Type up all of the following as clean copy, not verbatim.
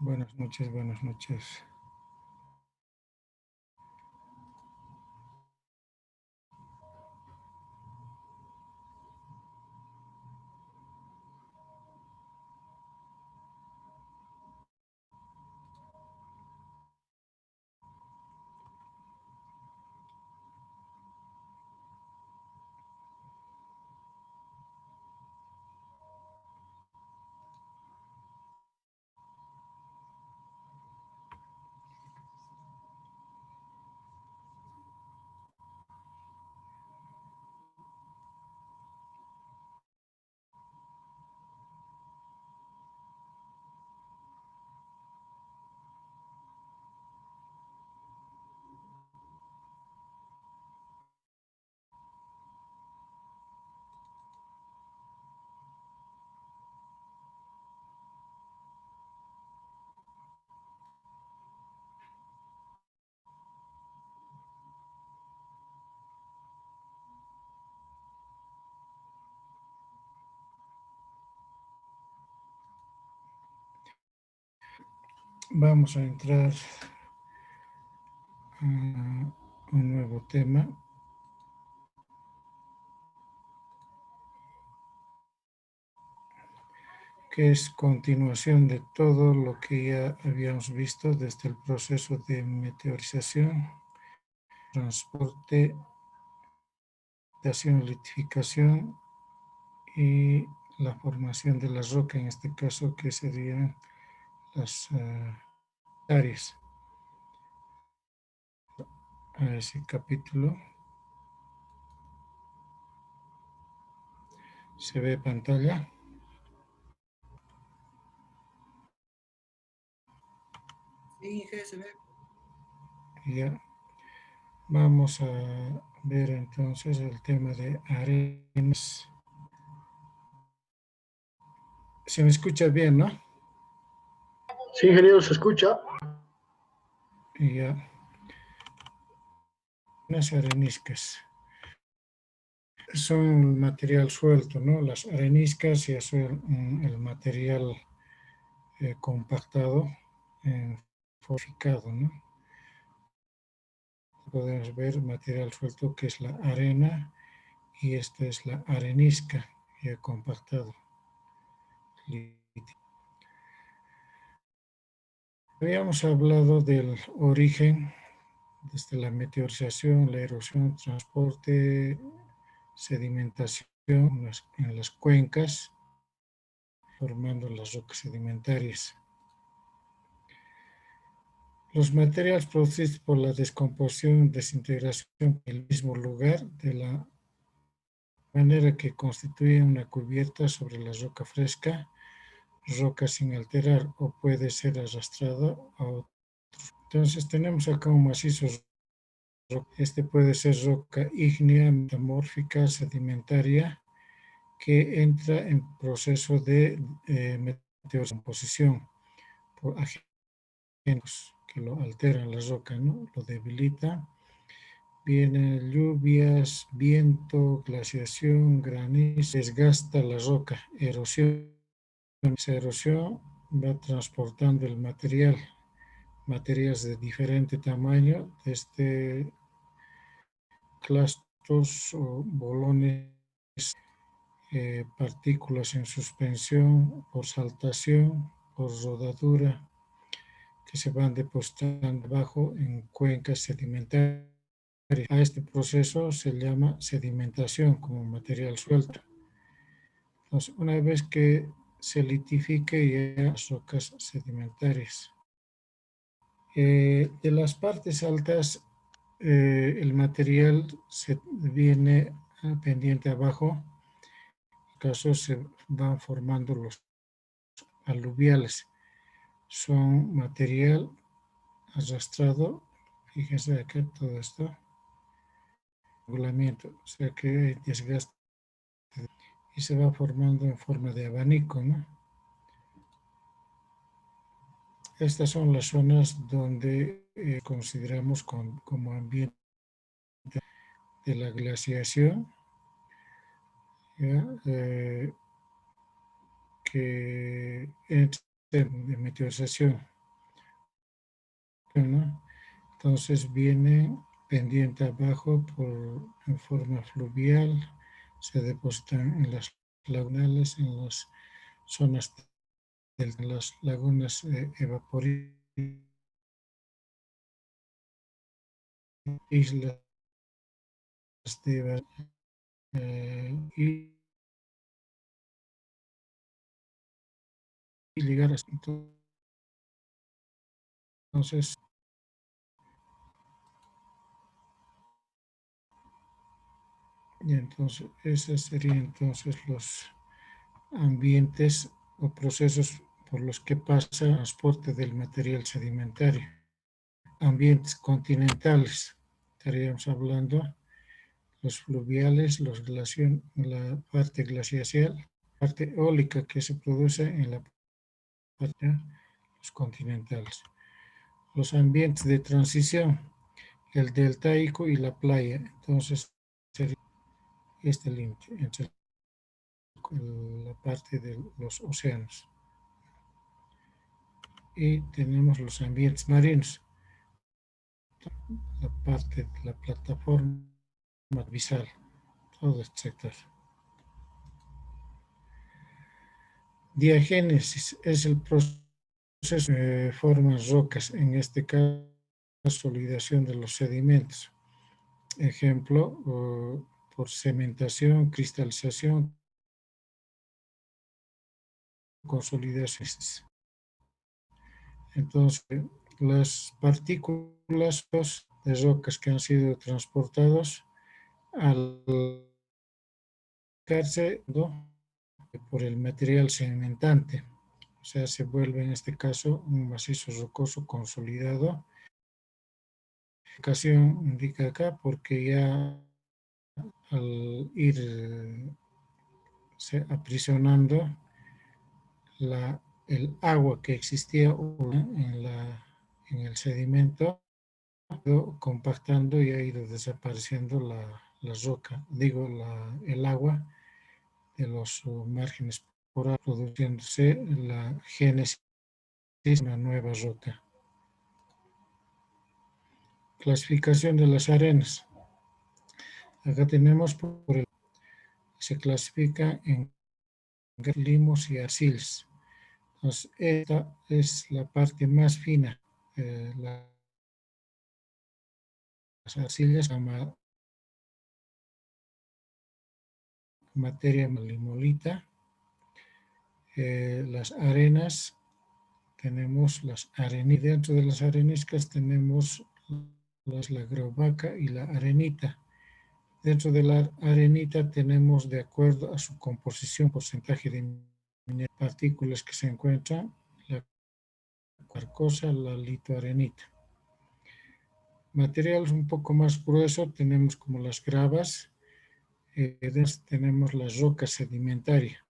Buenas noches, buenas noches. Vamos a entrar a un nuevo tema. Que es continuación de todo lo que ya habíamos visto desde el proceso de meteorización, transporte, litificación y la formación de la roca, en este caso que serían las áreas. A ese capítulo se ve pantalla. Sí, se ve. Ya. Vamos a ver entonces el tema de arenas. Se me escucha bien, ¿no? Sí, ingeniero, se escucha. Ya. Las areniscas son material suelto, ¿no? Las areniscas ya son el material compactado, fortificado, ¿no? Podemos ver material suelto que es la arena y esta es la arenisca ya compactado. Habíamos hablado del origen desde la meteorización, la erosión, transporte, sedimentación en las cuencas, formando las rocas sedimentarias. Los materiales producidos por la descomposición, desintegración en el mismo lugar, de la manera que constituyen una cubierta sobre la roca fresca, roca sin alterar o puede ser arrastrada a otro. Entonces tenemos acá un macizo. Este puede ser roca ígnea, metamórfica, sedimentaria, que entra en proceso de meteorocomposición por agentes que lo alteran la roca, ¿no? Lo debilita. Vienen lluvias, viento, glaciación, granizo, desgasta la roca, erosión. Esa erosión va transportando el materiales de diferente tamaño, desde clastos o bolones, partículas en suspensión, por saltación, por rodadura, que se van depositando abajo en cuencas sedimentarias. A este proceso se llama sedimentación como material suelto. Entonces, una vez que se litifique ya las rocas sedimentarias. De las partes altas, el material se viene pendiente abajo. En caso se van formando los aluviales. Son material arrastrado. Fíjense acá todo esto. Regulamiento, o sea que hay desgaste y se va formando en forma de abanico, ¿no? Estas son las zonas donde consideramos como ambiente de la glaciación, ¿ya? Que es de meteorización. ¿no? Entonces viene pendiente abajo en forma fluvial, se depositan en las lagunales, en las zonas de las lagunas evaporíferas, islas de y llegar hasta entonces. Y entonces, esos serían entonces los ambientes o procesos por los que pasa el transporte del material sedimentario. Ambientes continentales, estaríamos hablando los fluviales, la parte glacial, parte eólica que se produce en la parte los continentales. Los ambientes de transición, el deltaico y la playa. Entonces, sería este límite entre la parte de los océanos. Y tenemos los ambientes marinos, la parte de la plataforma abisal, todo este sector. Diagénesis es el proceso de formas rocas, en este caso, la consolidación de los sedimentos. Ejemplo, por cementación, cristalización, consolidaciones. Entonces, las partículas de rocas que han sido transportados al caerse por el material sedimentante, o sea, se vuelve en este caso un macizo rocoso consolidado. La indicación indica acá porque ya al ir aprisionando el agua que existía en el sedimento, ha ido compactando y ha ido desapareciendo la roca, digo, el agua de los márgenes porales, produciéndose la génesis de una nueva roca. Clasificación de las arenas. Acá tenemos se clasifica en limos y arcillas. Entonces, esta es la parte más fina. Las arcillas se llama materia limolita. Las arenas, tenemos las areniscas. Dentro de las areniscas tenemos la graubaca y la arenita. Dentro de la arenita tenemos, de acuerdo a su composición, porcentaje de partículas que se encuentran, la quarcosa, la litoarenita. Materiales un poco más gruesos tenemos como las gravas, tenemos las rocas sedimentarias,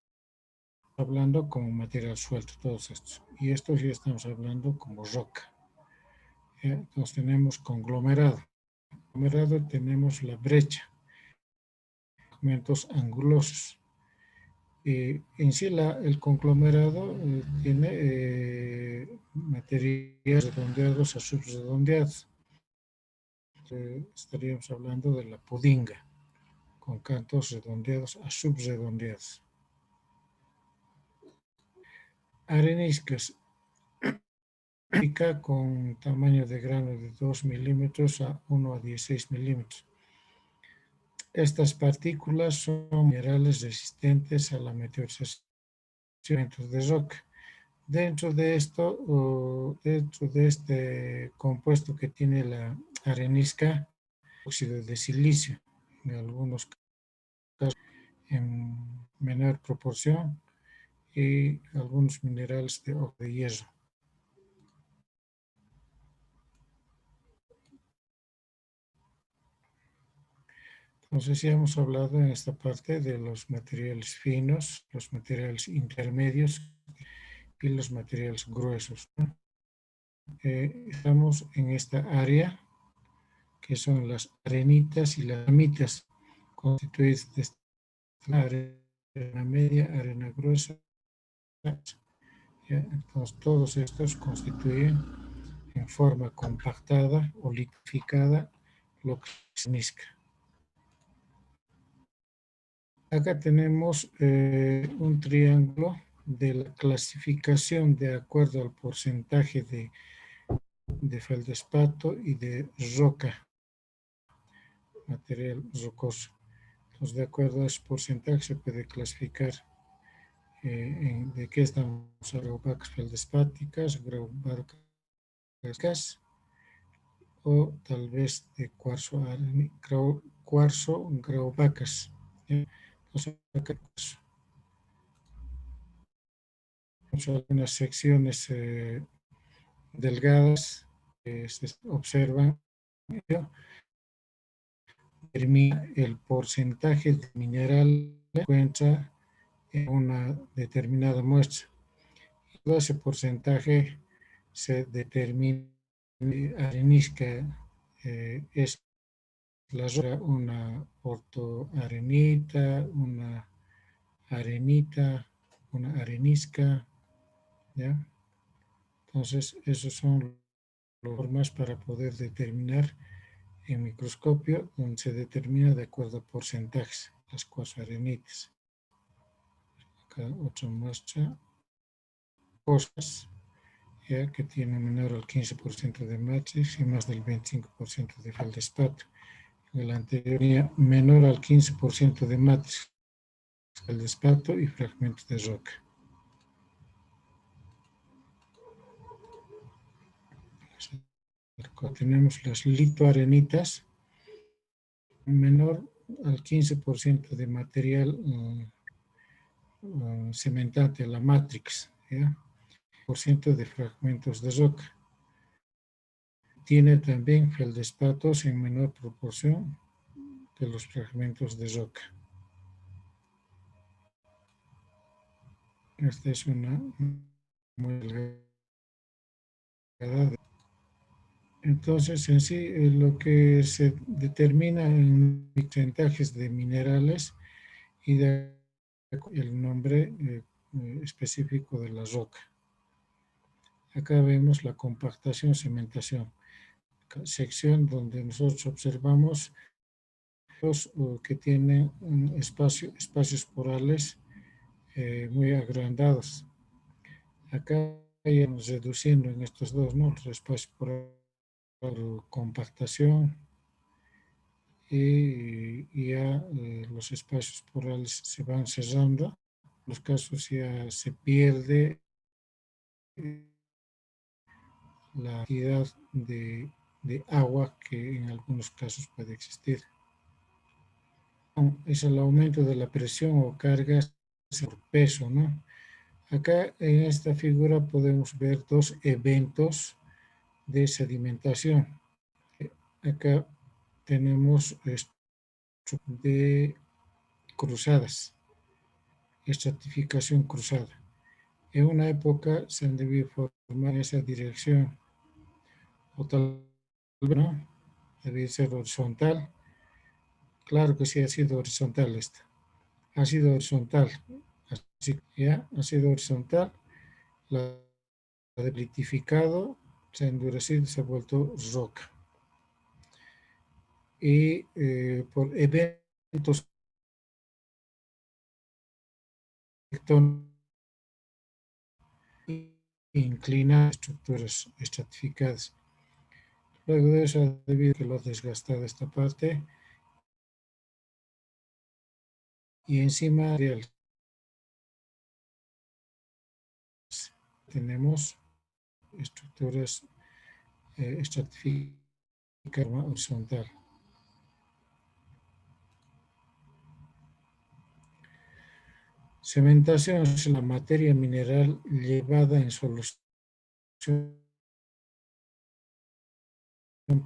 hablando como material suelto, todos estos. Y estos ya estamos hablando como roca. Entonces tenemos conglomerado. Conglomerado tenemos la brecha, segmentos angulosos. En sí el conglomerado tiene materiales redondeados a subredondeados. Estaríamos hablando de la pudinga, con cantos redondeados a subredondeados. Areniscas, con tamaño de grano de 2 milímetros a 1 a 16 milímetros. Estas partículas son minerales resistentes a la meteorización de roca. Dentro de este compuesto que tiene la arenisca, óxido de silicio, en algunos casos en menor proporción, y algunos minerales de hierro. Entonces ya hemos hablado en esta parte de los materiales finos, los materiales intermedios y los materiales gruesos. Estamos en esta área que son las arenitas y las ramitas, constituidas de arena media, arena gruesa. Entonces todos estos constituyen en forma compactada o liquificada, lo que se arenisca. Acá tenemos un triángulo de la clasificación de acuerdo al porcentaje de feldespato y de roca, material rocoso. Entonces, de acuerdo a ese porcentaje se puede clasificar de qué estamos hablando: grauwacas feldespáticas, grauwacas, o tal vez de cuarzo grauwacas. Entonces, acá algunas secciones delgadas que se observan, determina el porcentaje de mineral que se encuentra en una determinada muestra. Todo ese porcentaje se determina arenisca, es la roca, una ortoarenita, una arenita, una arenisca, ¿ya? Entonces, esos son las formas para poder determinar en microscopio, donde se determina de acuerdo a porcentajes las cuarzoarenitas. Acá otra muestra, cosas ya que tiene menor al 15% de matrix y más del 25% de feldespato. En la anterior, menor al 15% de matrix, feldespato y fragmentos de roca. Tenemos las litoarenitas, menor al 15% de material cementante, la matrix, ¿ya? Por ciento de fragmentos de roca. Tiene también feldespatos en menor proporción que los fragmentos de roca. Esta es una muy delgada. Entonces, en sí, lo que se determina en porcentajes de minerales y de el nombre específico de la roca. Acá vemos la compactación, cementación, sección donde nosotros observamos los que tienen espacios porales muy agrandados. Acá vamos reduciendo en estos dos, ¿no? Los espacios porales por compactación y ya los espacios porales se van cerrando. En los casos ya se pierde la cantidad de agua que en algunos casos puede existir. Es el aumento de la presión o cargas por peso, ¿no? Acá en esta figura podemos ver dos eventos de sedimentación. Acá tenemos de cruzadas, estratificación cruzada. En una época se han debido formar en esa dirección, o tal vez no, debe ser horizontal. Claro que sí ha sido horizontal esta. Ha sido horizontal. Así, ya, ha sido horizontal. La ha deplitificado, se ha endurecido y se ha vuelto roca. Y por eventos inclina estructuras estratificadas. Luego de eso, debido a que lo ha desgastado esta parte, y encima tenemos estructuras estratificadas horizontal. Cementación es la materia mineral llevada en solución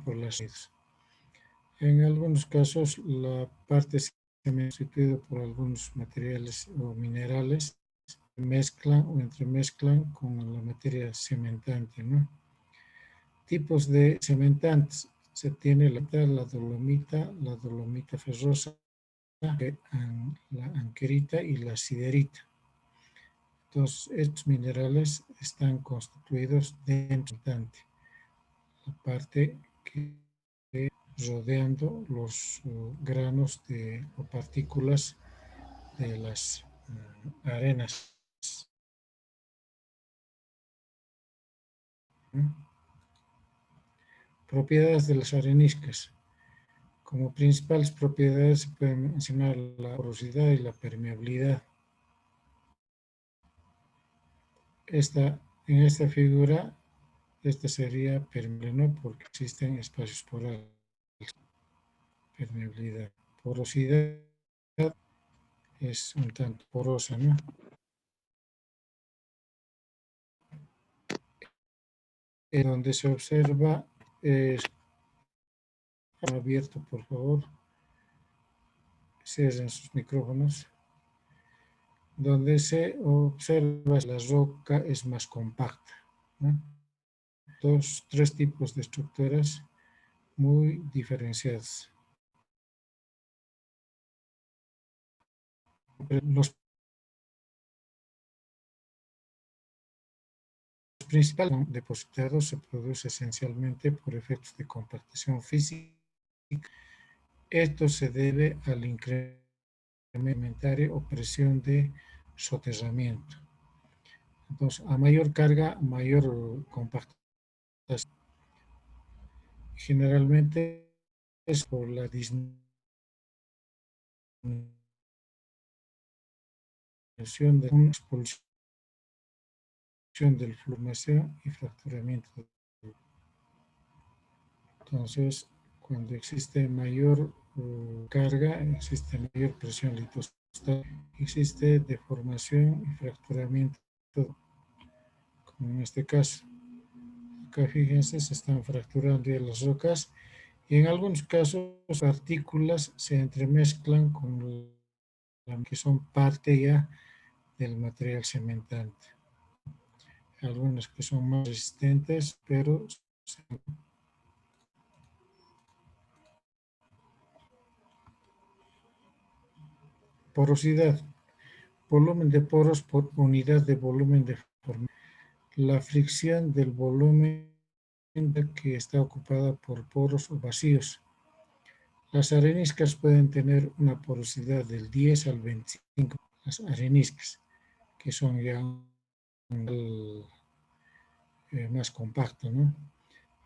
por las redes. En algunos casos, la parte se sustituida por algunos materiales o minerales mezclan o entremezclan con la materia cementante, ¿no? Tipos de cementantes. Se tiene la dolomita ferrosa, la anquerita y la siderita. Entonces, estos minerales están constituidos de cementante. la parte que rodeando los granos o partículas de las arenas. Propiedades de las areniscas. Como principales propiedades se pueden mencionar la porosidad y la permeabilidad. En esta figura, esta sería permeable, ¿no? Porque existen espacios porales. Permeabilidad. Porosidad es un tanto porosa, ¿no? En donde se observa, abierto por favor, cierren sus micrófonos, donde se observa la roca es más compacta, ¿no? Tres tipos de estructuras muy diferenciadas. Los principales depositados se produce esencialmente por efectos de compactación física. Esto se debe al incremento o presión de soterramiento. Entonces, a mayor carga, mayor compactación. Generalmente es por la disminución de una expulsión del formación y fracturamiento. Entonces, cuando existe mayor carga, existe mayor presión litostática, existe deformación y fracturamiento, como en este caso. Acá fíjense, se están fracturando ya las rocas y en algunos casos partículas se entremezclan con que son parte ya del material cementante. Algunas que son más resistentes, pero porosidad, volumen de poros por unidad de volumen de forma. La fricción del volumen que está ocupada por poros o vacíos. Las areniscas pueden tener una porosidad del 10 al 25. Las areniscas, que son ya más compacto, ¿no?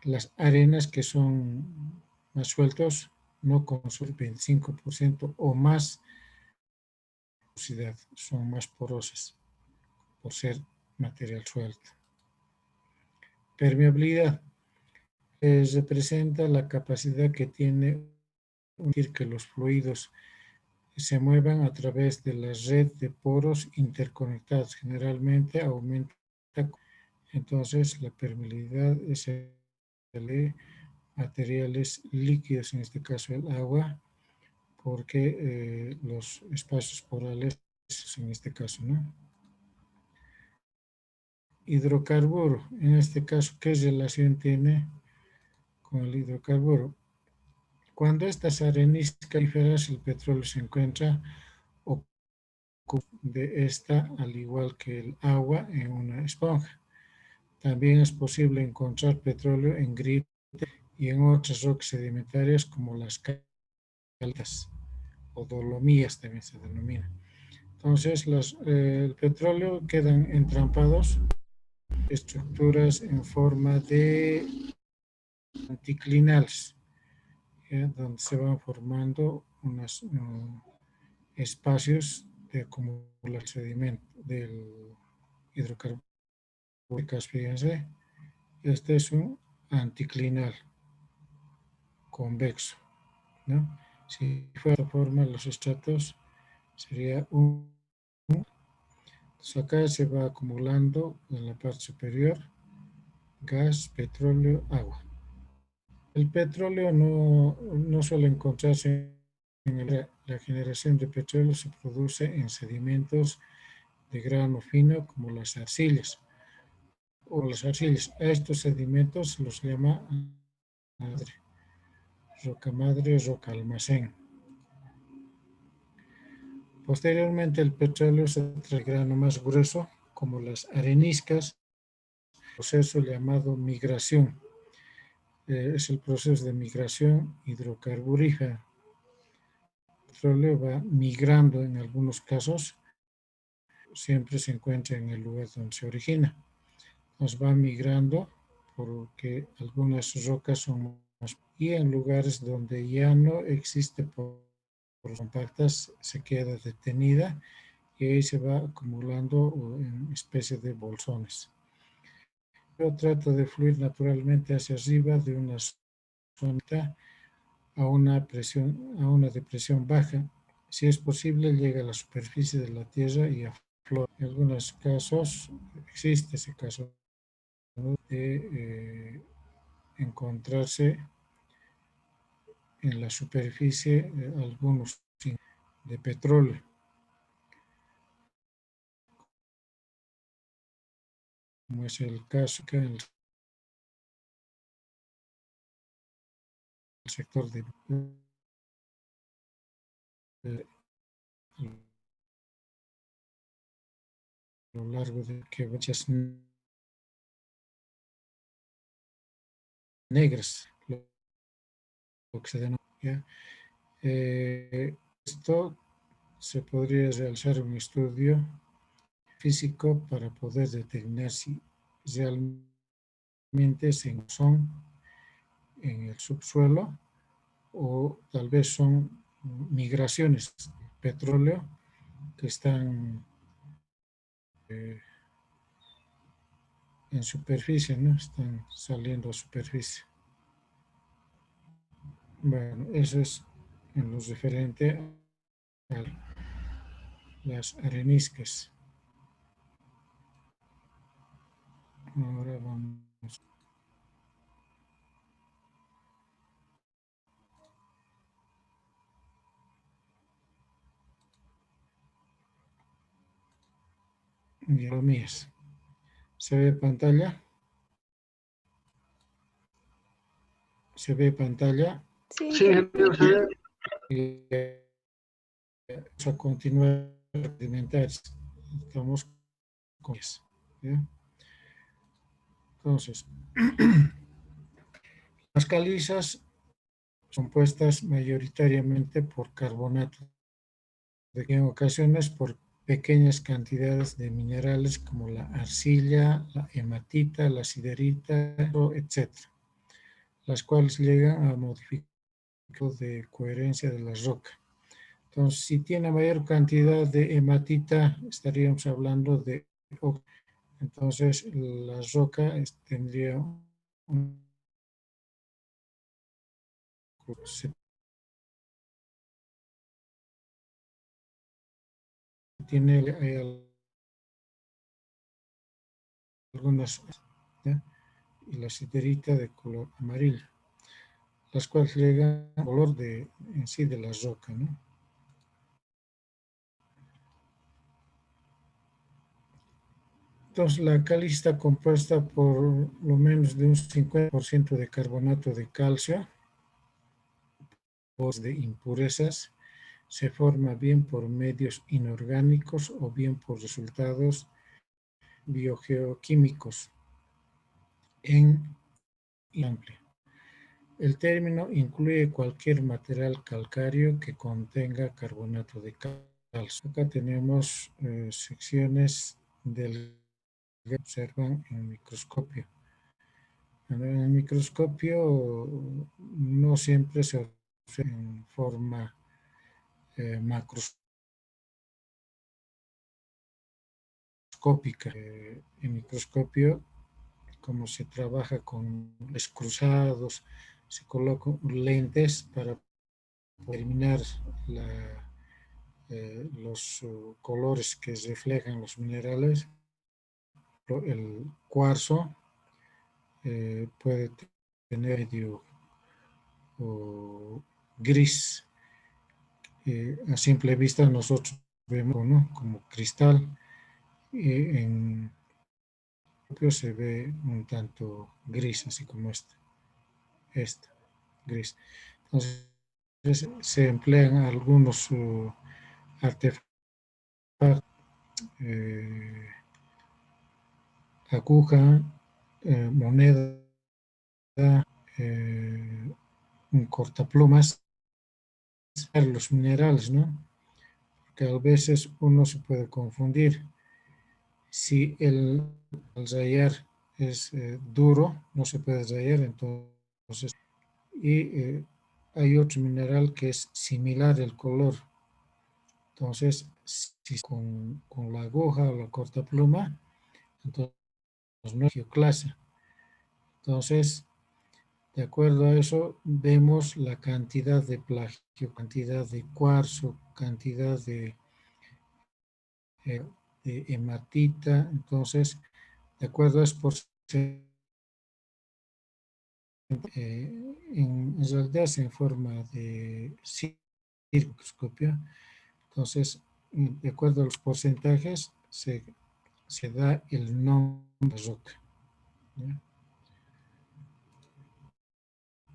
Las arenas que son más sueltos, no con su 25% o más porosidad, son más porosas por ser material suelto. Permeabilidad representa la capacidad que tiene que los fluidos se muevan a través de la red de poros interconectados. Generalmente aumenta. Entonces, la permeabilidad es de materiales líquidos, en este caso el agua, porque los espacios porales, en este caso, ¿no? Hidrocarburo, en este caso, ¿qué relación tiene con el hidrocarburo? Cuando estas areniscas, el petróleo se encuentra de esta, al igual que el agua, en una esponja. También es posible encontrar petróleo en grietas y en otras rocas sedimentarias como las calitas o dolomías también se denomina. Entonces, el petróleo quedan entrampados, estructuras en forma de anticlinales, donde se van formando unos espacios de acumulación de sedimento del hidrocarburo. Fíjense, este es un anticlinal convexo, ¿no? Si fuera de esta forma, los estratos sería un. Entonces acá se va acumulando en la parte superior gas, petróleo, agua. El petróleo no suele encontrarse la generación de petróleo se produce en sedimentos de grano fino como las arcillas. A estos sedimentos los llama roca madre, roca almacén. Posteriormente el petróleo se trae grano más grueso como las areniscas, proceso llamado migración. es el proceso de migración hidrocarburífera. El petróleo va migrando en algunos casos, siempre se encuentra en el lugar donde se origina. Nos va migrando porque algunas rocas son más, y en lugares donde ya no existe por compactas se queda detenida y ahí se va acumulando en especie de bolsones. Yo trato de fluir naturalmente hacia arriba de una zona a una presión, a una depresión baja. Si es posible, llega a la superficie de la Tierra y aflora. En algunos casos existe ese caso, ¿no?, de encontrarse en la superficie algunos de petróleo. Como es el caso que en el sector de a lo largo de que muchas negras, lo que se denomina. Esto se podría realizar un estudio físico para poder determinar si realmente son en el subsuelo o tal vez son migraciones de petróleo que están en superficie, ¿no? Están saliendo a superficie. Bueno, eso es en lo referente a las areniscas. Ahora vamos. Mías. ¿Se ve pantalla? ¿Se ve pantalla? Sí, Sí, ingeniero, se ve. Vamos a continuar a experimentar. Estamos con eso, ¿ya? Entonces, las calizas son compuestas mayoritariamente por carbonato, en ocasiones por pequeñas cantidades de minerales como la arcilla, la hematita, la siderita, etc., las cuales llegan a modificar de coherencia de la roca. Entonces, si tiene mayor cantidad de hematita, estaríamos hablando de, entonces la roca tendría se tiene algunas, ¿ya?, y la siderita de color amarillo, las cuales llegan al color en sí de la roca, ¿no? Entonces, la caliza está compuesta por lo menos de un 50% de carbonato de calcio, de impurezas, se forma bien por medios inorgánicos o bien por resultados biogeoquímicos en amplio. El término incluye cualquier material calcáreo que contenga carbonato de calcio. Acá tenemos secciones del que observan en el microscopio. En el microscopio no siempre se observa en forma macroscópica. En microscopio, como se trabaja con cruzados, se colocan lentes para determinar los colores que reflejan los minerales. El cuarzo puede tener medio gris. A simple vista nosotros vemos, ¿no?, como cristal. En se ve un tanto gris, así como este gris. Entonces se emplean algunos artefactos, aguja, moneda, un cortaplumas, los minerales, ¿no? Que a veces uno se puede confundir. Si el rayar es duro, no se puede rayar, entonces, y hay otro mineral que es similar el color. Entonces, si con la aguja o la cortapluma, entonces no es clase. Entonces, de acuerdo a eso, vemos la cantidad de plagio, cantidad de cuarzo, cantidad eh, de hematita. Entonces, de acuerdo a eso, en realidad es en forma de microscopio. Entonces, de acuerdo a los porcentajes, se da el nombre de roca. ¿Ya?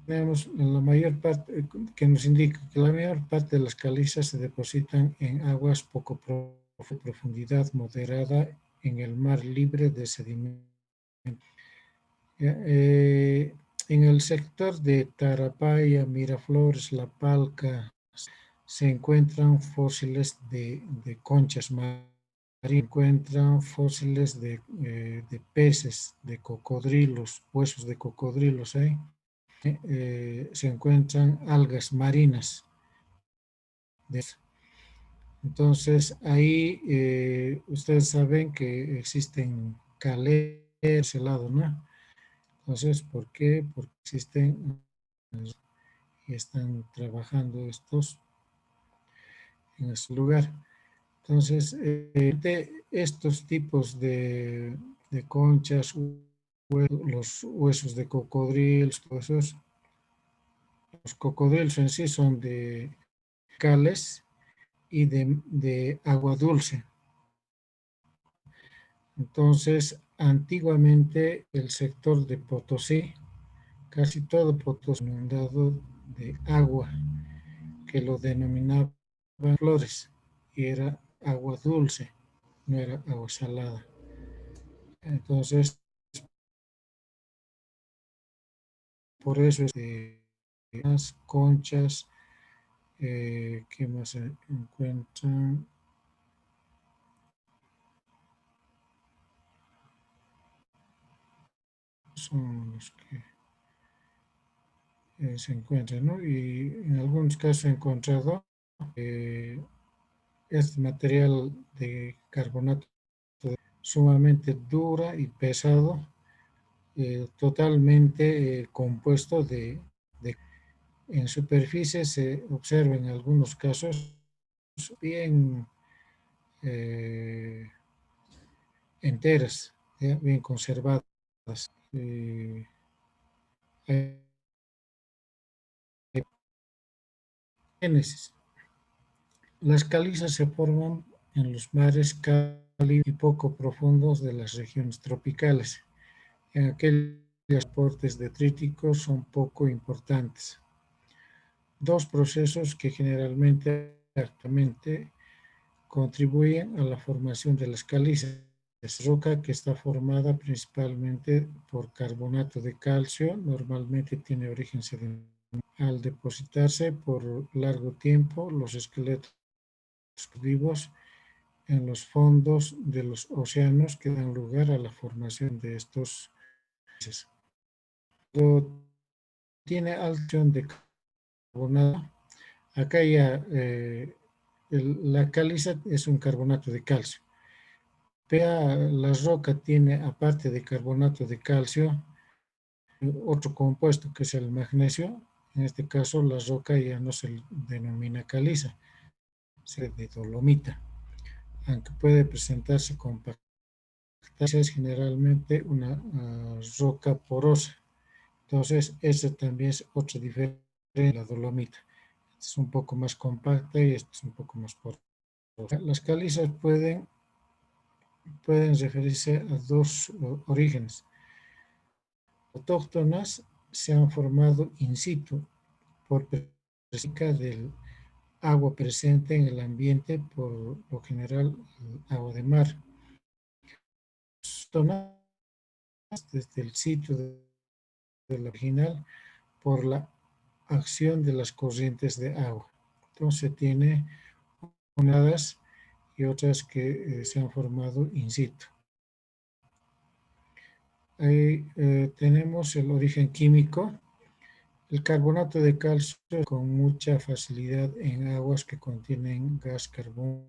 Tenemos la mayor parte, que nos indica que la mayor parte de las calizas se depositan en aguas poco profundidad moderada en el mar libre de sedimento. En el sector de Tarapaya, Miraflores, La Palca, se encuentran fósiles de conchas marinas, se encuentran fósiles de peces, de cocodrilos, huesos de cocodrilos ahí. Se encuentran algas marinas. Entonces, ahí ustedes saben que existen caleras de ese lado, ¿no? Entonces, ¿por qué? Porque existen y están trabajando estos en ese lugar. Entonces, estos tipos de conchas, los huesos de cocodrilos, todos esos, los cocodrilos en sí son de cales y de agua dulce. Entonces, antiguamente el sector de Potosí, casi todo Potosí inundado de agua, que lo denominaban flores, y era agua dulce, no era agua salada. Entonces, por eso las conchas, ¿qué más se encuentran? Son los que se encuentran, ¿no? Y en algunos casos he encontrado este material de carbonato sumamente dura y pesado, totalmente compuesto en superficie se observa en algunos casos bien enteras, ¿ya? Bien conservadas. Eh, Génesis. Las calizas se forman en los mares cálidos y poco profundos de las regiones tropicales. En aquellos aportes detríticos son poco importantes. Dos procesos que generalmente actualmente contribuyen a la formación de las calizas. Es roca que está formada principalmente por carbonato de calcio, normalmente tiene origen sedimentario. Al depositarse por largo tiempo, los esqueletos vivos en los fondos de los océanos que dan lugar a la formación de estos peces. Tiene acción de carbonato. Acá ya la caliza es un carbonato de calcio. Pero la roca tiene, aparte de carbonato de calcio, otro compuesto que es el magnesio. En este caso, la roca ya no se denomina caliza, se de dolomita, aunque puede presentarse compacta. Es generalmente una roca porosa. Entonces, esa también es otra diferencia de la dolomita. Esta es un poco más compacta y esta es un poco más porosa. Las calizas pueden referirse a dos orígenes. Autóctonas se han formado in situ por presencia del agua presente en el ambiente, por lo general agua de mar. Autóctonas desde el sitio del original por la acción de las corrientes de agua. Entonces tiene unas y otras que se han formado in situ. Ahí tenemos el origen químico. El carbonato de calcio con mucha facilidad en aguas que contienen gas carbón,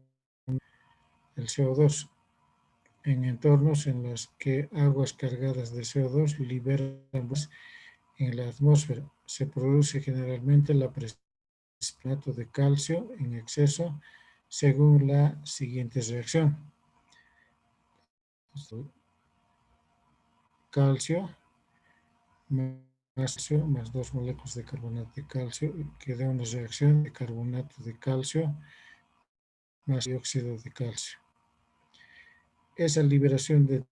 el CO2, en entornos en los que aguas cargadas de CO2 liberan en la atmósfera. Se produce generalmente la presencia de carbonato de calcio en exceso según la siguiente reacción. Calcio más 2 moléculas de carbonato de calcio, que da una reacción de carbonato de calcio más dióxido de calcio. Esa liberación de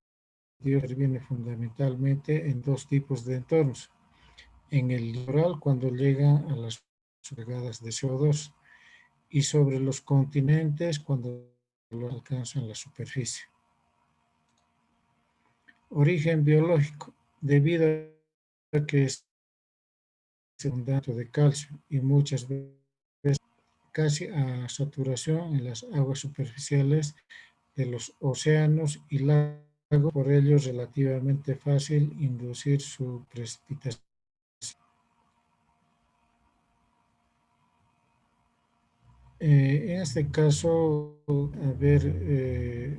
dióxido viene fundamentalmente en dos tipos de entornos. En el litoral, cuando llegan a las cargadas de CO2, y sobre los continentes, cuando lo alcanzan la superficie. Origen biológico, debido a que es abundante de calcio y muchas veces casi a saturación en las aguas superficiales de los océanos y lagos, por ello es relativamente fácil inducir su precipitación. En este caso, a ver,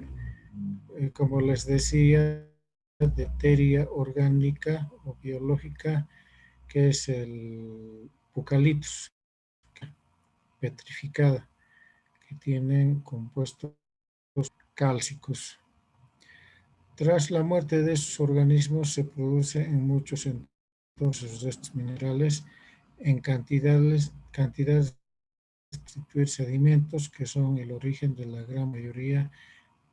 como les decía, de materia orgánica o biológica, que es el eucaliptus, petrificada, que tienen compuestos cálcicos. Tras la muerte de esos organismos se produce en muchos entonces restos minerales en cantidades de constituir sedimentos que son el origen de la gran mayoría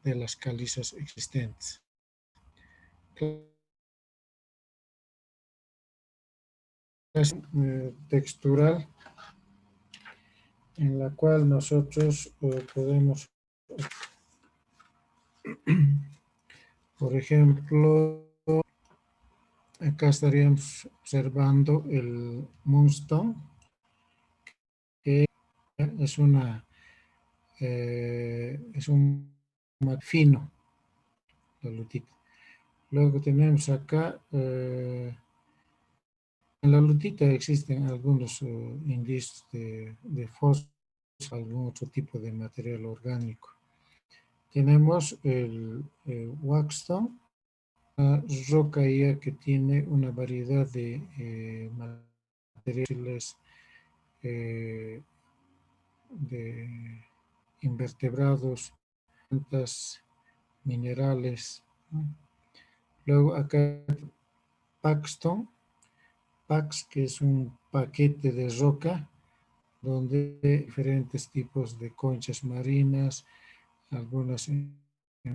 de las calizas existentes. Textural en la cual nosotros podemos, por ejemplo, acá estaríamos observando el moonstone, que es es un fino, la lutita. Luego tenemos acá, en la lutita existen algunos indicios de fósforo, algún otro tipo de material orgánico. Tenemos el waxstone, una roca ya que tiene una variedad de materiales de invertebrados, plantas, minerales, ¿no? Luego acá Paxton, Pax, que es un paquete de roca donde diferentes tipos de conchas marinas, algunas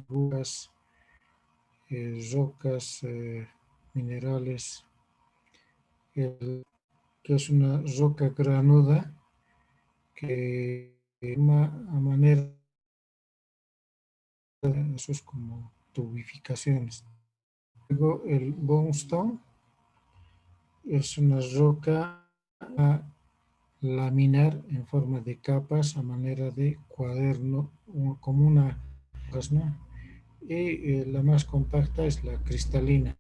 rocas, minerales, que es una roca granuda que a manera de eso es como tubificaciones. Luego el bonestone es una roca laminar en forma de capas a manera de cuaderno, como una, ¿no? Y la más compacta es la cristalina.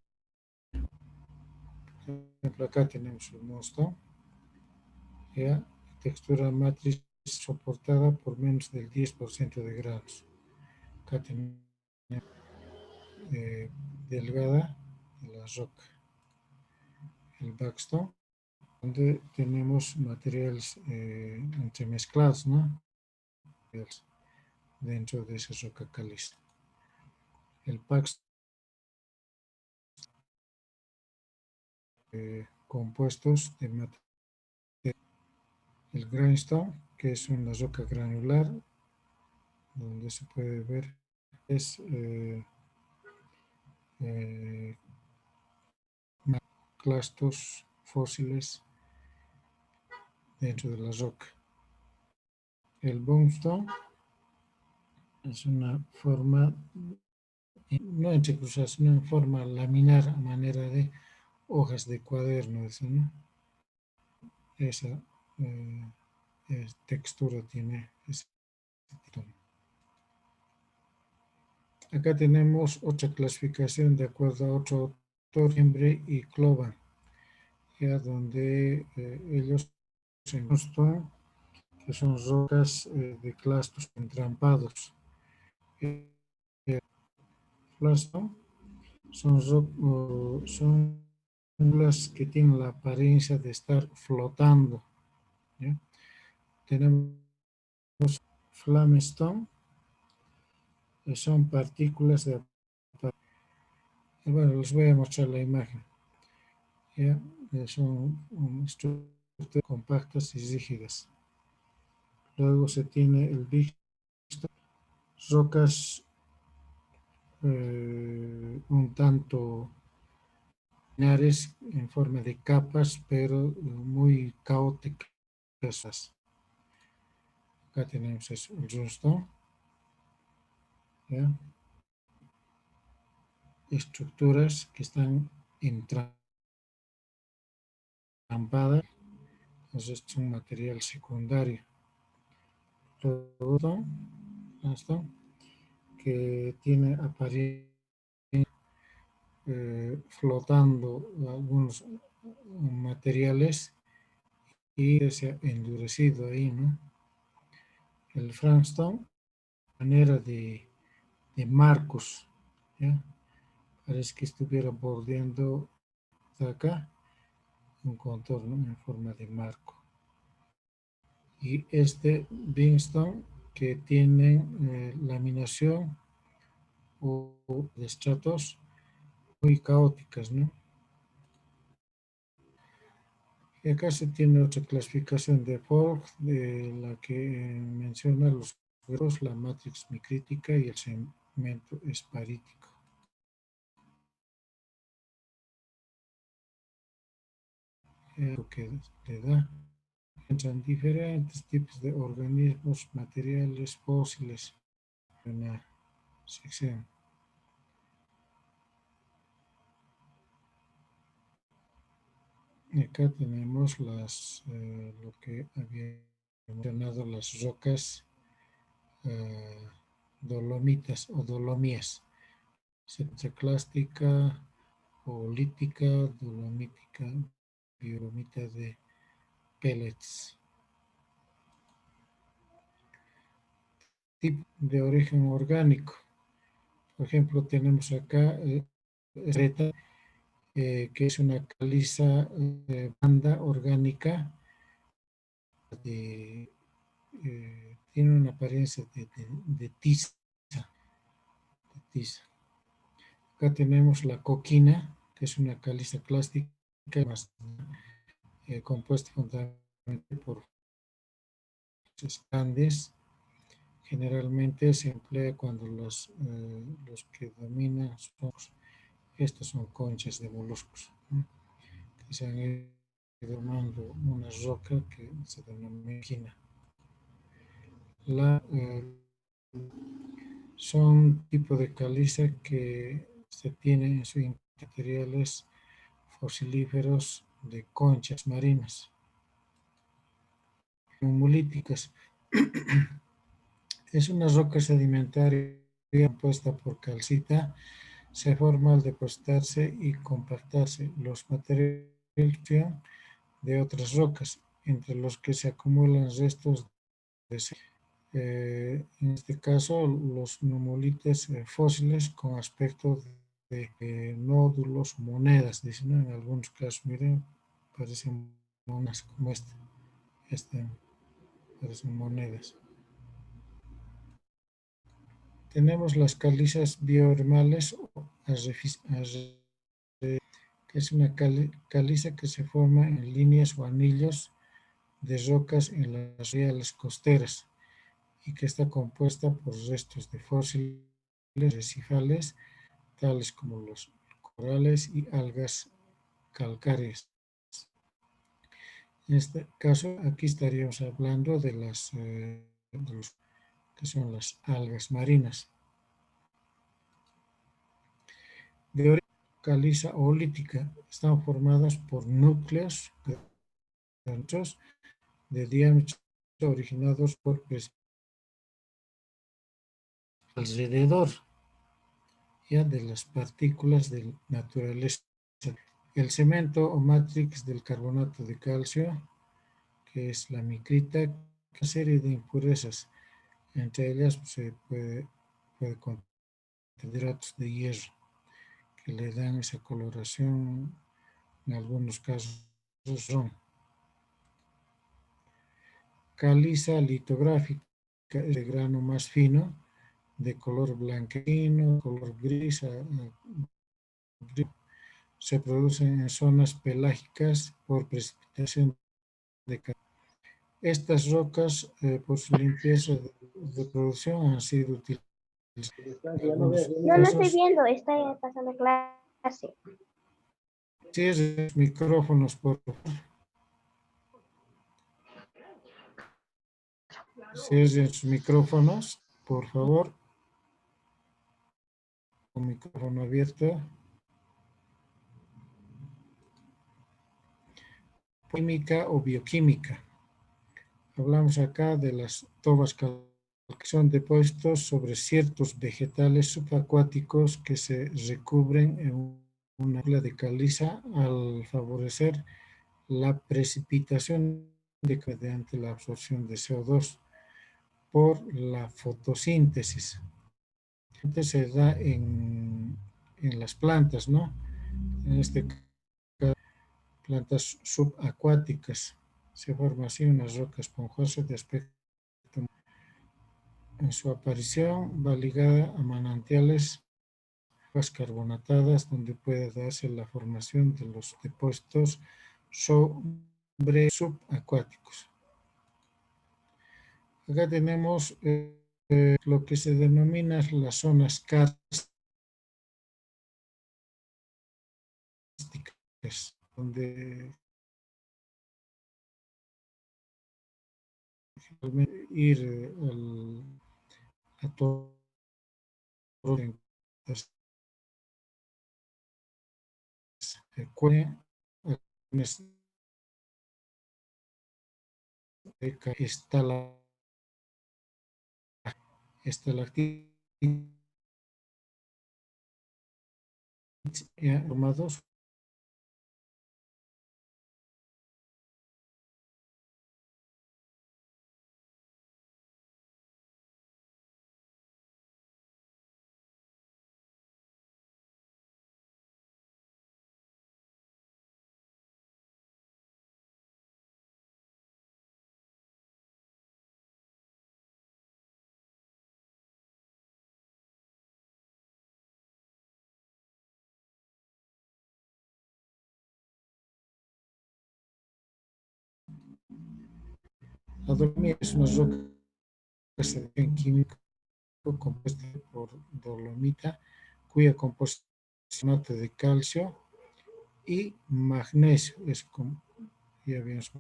Por ejemplo, acá tenemos el mosto, ¿ya? Textura matriz soportada por menos del 10% de grados. Acá tenemos delgada de la roca. El backstone, donde tenemos materiales entremezclados, ¿no? Dentro de esa roca caliza. El backstone, compuestos de materiales. El grindstone, que es una roca granular, donde se puede ver es clastos fósiles dentro de la roca. El bonestone es una forma, no entrecruzada, sino en forma laminar a manera de hojas de cuaderno, ¿no? esa textura tiene ese tono. Acá tenemos otra clasificación de acuerdo a otro autor, Embry y Clovan, ya donde ellos se encuentran que son rocas de clastos entrampados. Flagstone son las que tienen la apariencia de estar flotando, ¿ya? Tenemos Flamestone, que son partículas de... Bueno, les voy a mostrar la imagen. ¿Ya? Son estructuras compactas y rígidas. Luego se tiene el Big Stone, rocas un tanto lineares en forma de capas, pero muy caóticas. Acá tenemos eso, el Runestone, ¿ya? Estructuras que están entrampadas, entonces esto es un material secundario. Luego, que tiene apariencia flotando algunos materiales y se ha endurecido ahí, ¿no? El Frankstone, manera de marcos, ¿ya? Parece que estuviera bordeando acá un contorno en forma de marco. Y este Bingstone que tiene laminación o de estratos muy caóticas, ¿no? Y acá se tiene otra clasificación de Fogg, de la que menciona los cuerpos, la matrix micrítica y el segmento esparítico. Lo que le da entran diferentes tipos de organismos, materiales, fósiles, en la sección. Acá tenemos lo que había mencionado, las rocas dolomitas o dolomías, centroclástica, olítica, dolomítica, biolomita de pellets. Tipo de origen orgánico. Por ejemplo, tenemos acá que es una caliza banda orgánica tiene una apariencia de tiza. Acá tenemos la coquina, que es una caliza clástica más, compuesta fundamentalmente por grandes. Generalmente se emplea cuando los que dominan estos son conchas de moluscos, ¿no? Que se han ido formando una roca que se denomina quina. Son tipo de caliza que se tienen en sus materiales fosilíferos de conchas marinas, numulíticas. Es una roca sedimentaria compuesta por calcita, se forma al depositarse y compactarse los materiales de otras rocas, entre los que se acumulan restos de en este caso los nummulites fósiles con aspecto de nódulos o monedas, dicen, ¿no? En algunos casos, miren, parecen monedas como este parecen monedas. Tenemos las calizas biohermales o que es una caliza que se forma en líneas o anillos de rocas en las reales costeras y que está compuesta por restos de fósiles arrecifales, tales como los corales y algas calcáreas. En este caso, aquí estaríamos hablando de los que son las algas marinas. De origen caliza olítica, están formadas por núcleos anchos de diámetro originados por alrededor ya de las partículas de naturaleza. El cemento o matrix del carbonato de calcio, que es la micrita, una serie de impurezas. Entre ellas se puede contener hidratos de hierro, que le dan esa coloración, en algunos casos ron. Caliza litográfica es de grano más fino, de color blanquecino, color gris, se producen en zonas pelágicas por precipitación de calor. Estas rocas, por su limpieza de producción, han sido utilizadas en algunos No, no estoy casos. viendo, está pasando clase. Cierren los micrófonos, por favor. Cierren sus micrófonos, por favor. Con micrófono abierto. Química o bioquímica. Hablamos acá de las tobas calcáreas, que son depósitos sobre ciertos vegetales subacuáticos que se recubren en una cúpula de caliza al favorecer la precipitación mediante la absorción de CO2 por la fotosíntesis. Entonces se da en las plantas, ¿no? En este caso, plantas subacuáticas. Se forma así una roca esponjosa de aspecto. En su aparición va ligada a manantiales, aguas carbonatadas, donde puede darse la formación de los depósitos subacuáticos. Acá tenemos lo que se denomina las zonas kársticas, donde ir a todo está la formados la dolomía. Es una roca químico compuesta por dolomita, cuya composición es de calcio y magnesio. Es como ya habíamos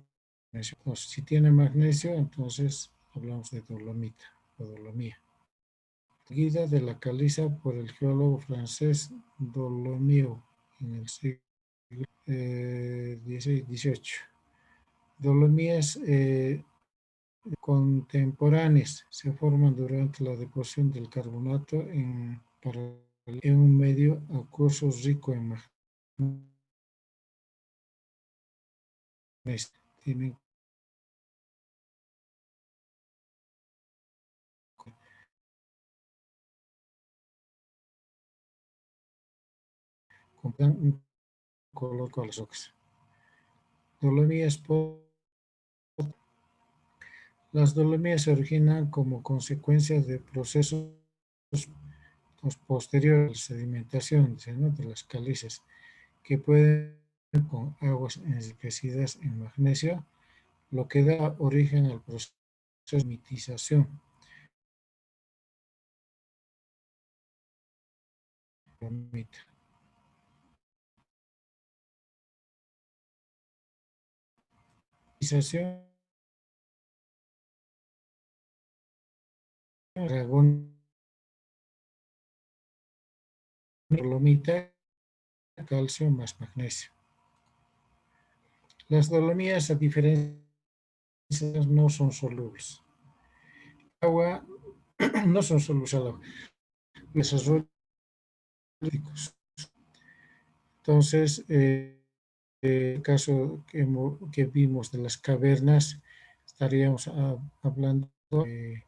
mencionado. Entonces, si tiene magnesio, entonces hablamos de dolomita o dolomía. Seguida de la caliza por el geólogo francés Dolomieu en el siglo XVI-XVIII. Dolomías contemporáneas se forman durante la deposición del carbonato en un medio acuoso rico en magnesio. Tienen un color con las rocas. Dolomías. Las dolomías se originan como consecuencia de procesos posteriores a la sedimentación, ¿no?, de las calizas, que pueden con aguas enriquecidas en magnesio, lo que da origen al proceso de mitización. Mitización dragón dolomita, calcio más magnesio. Las dolomías, a diferencia, no son solubles. Agua, no son solubles al agua. Desarrollos. Entonces, el caso que vimos de las cavernas, estaríamos hablando de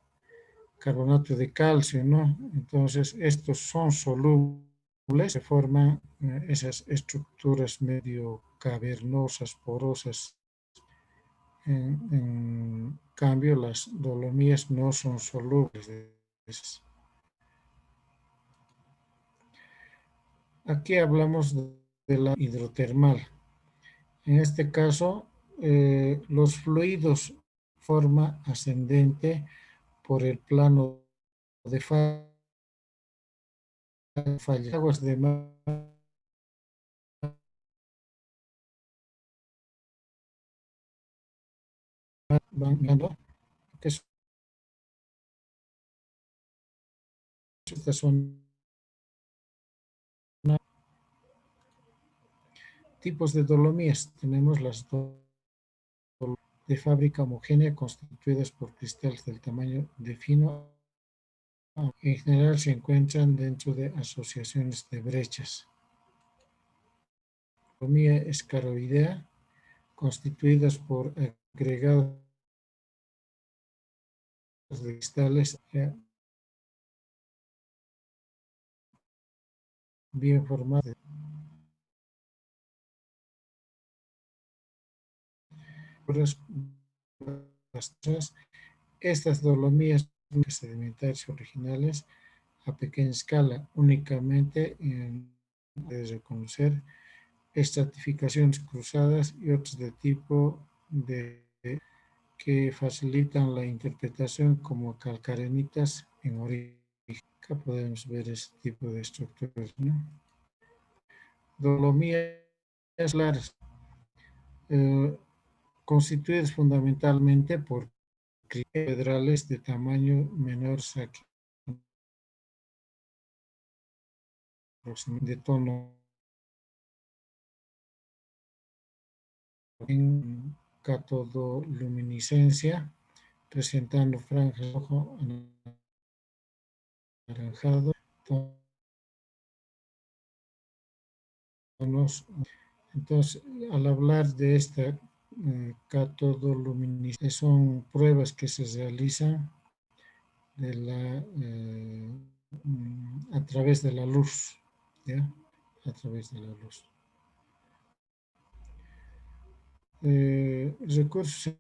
carbonato de calcio, ¿no? Entonces, estos son solubles, se forman esas estructuras medio cavernosas, porosas. En cambio, las dolomías no son solubles. Aquí hablamos de la hidrotermal. En este caso, los fluidos forma ascendente por el plano de falla, aguas de mar van ganando, que estas son tipos de dolomías. Tenemos las de fábrica homogénea constituidas por cristales del tamaño de fino. En general se encuentran dentro de asociaciones de brechas. Dolomía escaroidea, constituidas por agregados de cristales bien formados. Estas dolomías son sedimentarias originales a pequeña escala, únicamente de reconocer estratificaciones cruzadas y otros de tipo de que facilitan la interpretación como calcarenitas en origen. Acá podemos ver este tipo de estructuras, ¿no? Dolomías claras, constituidas fundamentalmente por pedrales de tamaño menor de tono en catodoluminiscencia, presentando franjas rojo anaranjado, tonos. Entonces, al hablar de esta catodoluminiscencia, son pruebas que se realizan de a través de la luz, ¿ya? A través de la luz. Recursos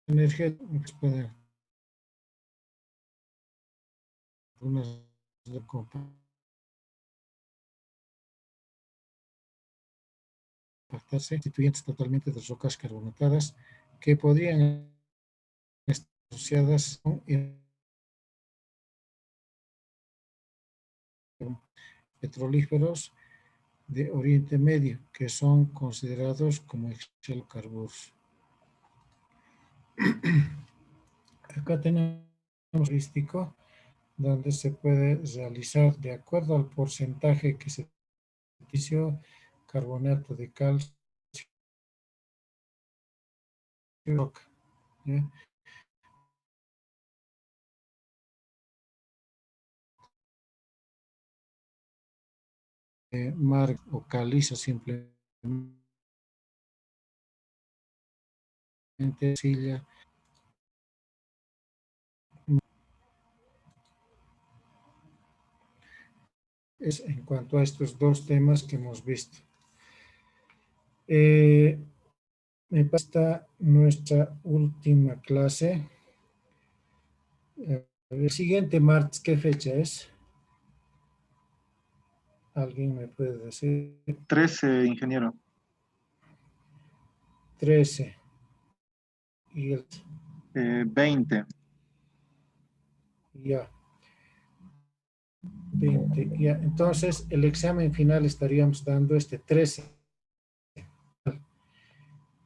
energéticos pueden compactarse, constituyentes totalmente de rocas carbonatadas que podrían estar asociadas con petrolíferos de Oriente Medio, que son considerados como hidrocarburos. Acá tenemos un turístico donde se puede realizar de acuerdo al porcentaje que se utilizó carbonato de calcio, ¿ya? Mar o caliza simplemente silla. Es en cuanto a estos dos temas que hemos visto. Me basta nuestra última clase. El siguiente martes, ¿qué fecha es? ¿Alguien me puede decir? 13, ingeniero. 13. Y el 20. ya. 20. Ya. Entonces, el examen final estaríamos dando este 13.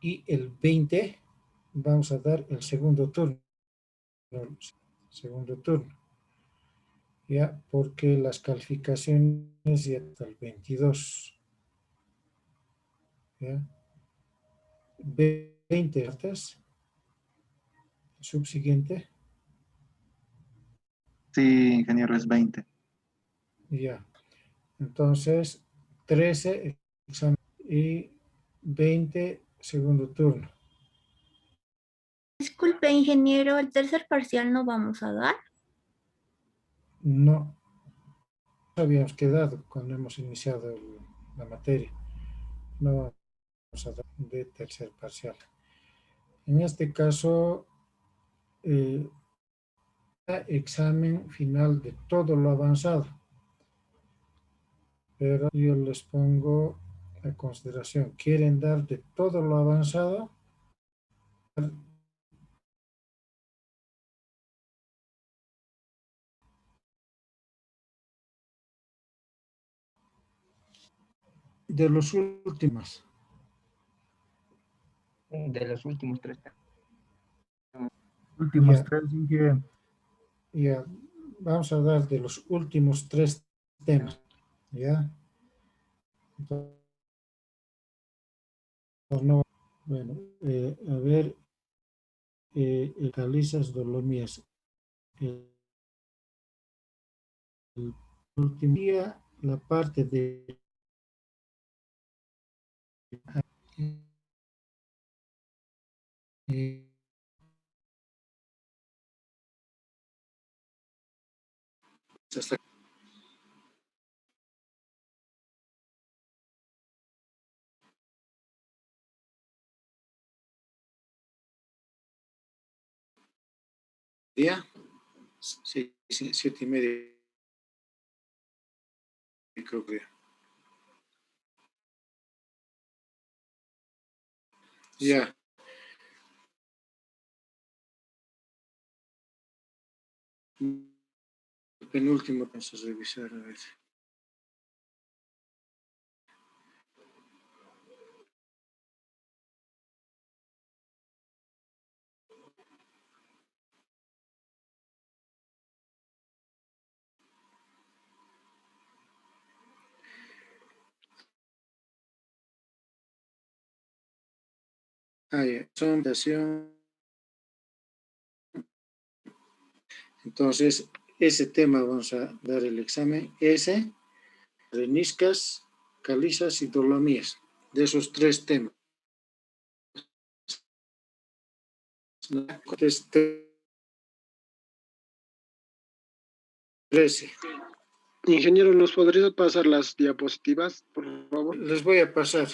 Y el 20 vamos a dar el segundo turno. Segundo turno. Ya, porque las calificaciones ya hasta el 22. ¿ya? 20 cartas. Subsiguiente. Sí, ingeniero, es 20. Ya. Entonces, 13 examen y 20 segundo turno. Disculpe, ingeniero, el tercer parcial no vamos a dar. No habíamos quedado cuando hemos iniciado la materia. No vamos a dar de tercer parcial. En este caso, examen final de todo lo avanzado. Pero yo les pongo a consideración. ¿Quieren dar de todo lo avanzado? De los últimos. De los últimos 3. Últimos Ya. 3, ingeniero. Ya, vamos a dar de los últimos 3 temas, ¿ya? Entonces, no, bueno, a ver, calizas dolomías. El último día, la parte de eh, hasta día, 7:30, creo que. Ya. El penúltimo, vamos a revisar a ver. Ya, sondación. Entonces, ese tema vamos a dar el examen. Ese, areniscas, calizas y dolomías. De esos 3 temas. Entonces, 13. Ingeniero, ¿nos podría pasar las diapositivas, por favor? Les voy a pasar.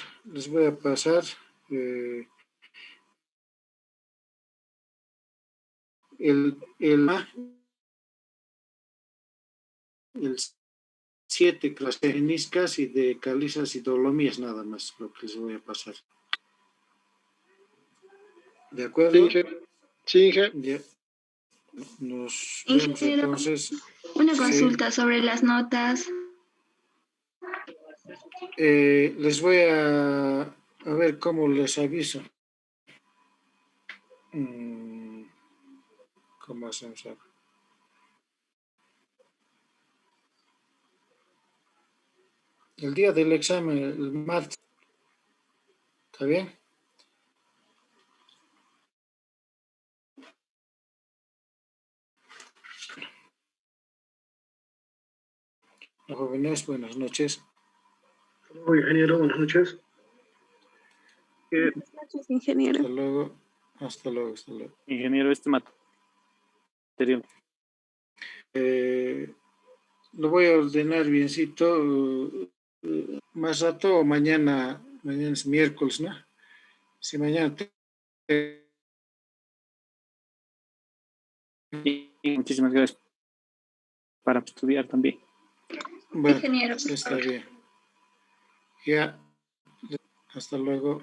El 7 clases de areniscas y de calizas y dolomías, nada más lo que les voy a pasar. ¿De acuerdo? Sí, Inge. Sí, Inge. Ya. Nos vemos Ingeniero, entonces. una Sí. consulta sobre las notas. Les voy a ver cómo les aviso. ¿Cómo hacemos ahora? El día del examen, el martes. ¿Está bien? Jóvenes, buenas noches. Hola, ingeniero, buenas noches. Buenas noches, ingeniero. Hasta luego. Hasta luego. Ingeniero, este material. Lo voy a ordenar biencito. Más rato o mañana es miércoles, ¿no? Si mañana Y muchísimas gracias para estudiar también. Bueno, Ingeniero. está bien. Ya, hasta luego.